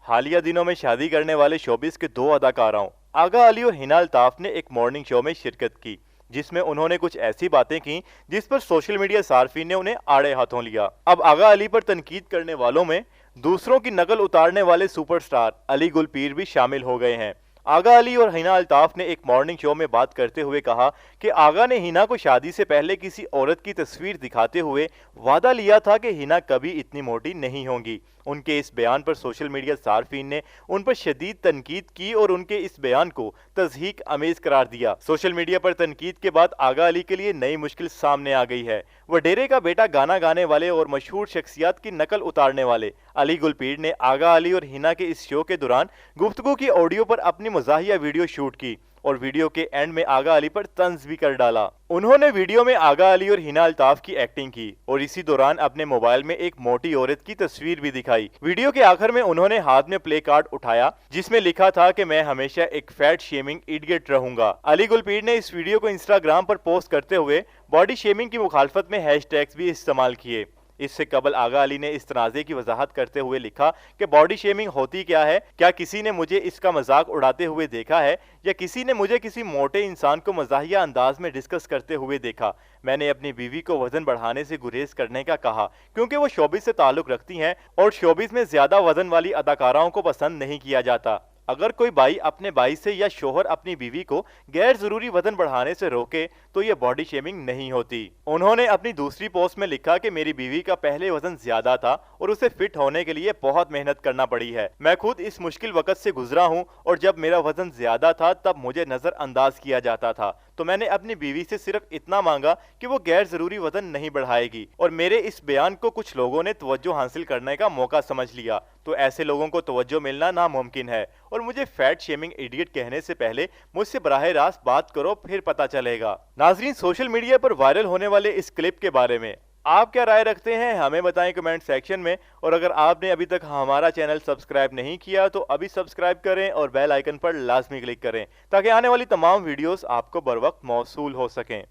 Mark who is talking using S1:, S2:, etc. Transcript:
S1: हालिया दिनों में शादी करने वाले शोबिस के दो अदाकाराओं आगा अली और हिना अल्ताफ ने एक मॉर्निंग शो में शिरकत की, जिसमें उन्होंने कुछ ऐसी बातें की जिस पर सोशल मीडिया सार्फिन ने उन्हें आड़े हाथों लिया। अब आगा अली पर तनकीद करने वालों में दूसरों की नकल उतारने वाले सुपरस्टार अली गुलपीर भी शामिल हो गए हैं। आगा अली और हिना अल्ताफ ने एक मॉर्निंग शो में बात करते हुए कहा कि आगा ने हिना को शादी से पहले किसी औरत की तस्वीर दिखाते हुए वादा लिया था कि हिना कभी इतनी मोटी नहीं होंगी। उनके इस बयान पर सोशल मीडिया सार्फिन ने उन पर शदीद तनकीद की और उनके इस बयान को तज़हीक अमेज करार दिया। सोशल मीडिया पर तनकीद के बाद आगा अली के लिए नई मुश्किल सामने आ गई है। वडेरे का बेटा गाना गाने वाले और मशहूर शख्सियत की नकल उतारने वाले अली गुलपीर ने आगा अली और हिना के इस शो के दौरान गुफ्तगू की ऑडियो पर अपनी मज़ाहिया वीडियो शूट की और वीडियो के एंड में आगा अली पर तंज भी कर डाला। उन्होंने वीडियो में आगा अली और हिना अल्ताफ की एक्टिंग की और इसी दौरान अपने मोबाइल में एक मोटी औरत की तस्वीर भी दिखाई। वीडियो के आखिर में उन्होंने हाथ में प्ले कार्ड उठाया जिसमें लिखा था कि मैं हमेशा एक फैट शेमिंग इडियट रहूंगा। अली गुलपीर ने इस वीडियो को इंस्टाग्राम पर पोस्ट करते हुए बॉडी शेमिंग की मुखालफत में हैशटैग्स भी इस्तेमाल किए। इससे कबल आगा अली ने इस तनाज़े की वजाहत करते हुए लिखा कि बॉडी शेमिंग होती क्या है, क्या किसी ने मुझे इसका मजाक उड़ाते हुए देखा है या किसी ने मुझे किसी मोटे इंसान को मजाहिया अंदाज में डिस्कस करते हुए देखा। मैंने अपनी बीवी को वजन बढ़ाने से गुरेज करने का कहा क्योंकि वो शोबिस से ताल्लुक रखती हैं और शोबिस में ज्यादा वजन वाली अदाकाराओं को पसंद नहीं किया जाता। अगर कोई भाई अपने भाई से या शोहर अपनी बीवी को गैर जरूरी वजन बढ़ाने से रोके तो ये बॉडी शेमिंग नहीं होती। उन्होंने अपनी दूसरी पोस्ट में लिखा कि मेरी बीवी का पहले वजन ज्यादा था और उसे फिट होने के लिए बहुत मेहनत करना पड़ी है। मैं खुद इस मुश्किल वक्त से गुजरा हूँ और जब मेरा वजन ज्यादा था तब मुझे नजरअंदाज किया जाता था, तो मैंने अपनी बीवी से सिर्फ इतना मांगा कि वो गैर जरूरी वजन नहीं बढ़ाएगी और मेरे इस बयान को कुछ लोगों ने तवज्जो हासिल करने का मौका समझ लिया। तो ऐसे लोगों को तवज्जो मिलना नामुमकिन है और मुझे फैट शेमिंग इडियट कहने से पहले मुझसे बराह रास्त बात करो, फिर पता चलेगा। नाजरीन, सोशल मीडिया पर वायरल होने वाले इस क्लिप के बारे में आप क्या राय रखते हैं, हमें बताएं कमेंट सेक्शन में। और अगर आपने अभी तक हमारा चैनल सब्सक्राइब नहीं किया तो अभी सब्सक्राइब करें और बेल आइकन पर लाजमी क्लिक करें ताकि आने वाली तमाम वीडियोस आपको बर वक्त मौसूल हो सकें।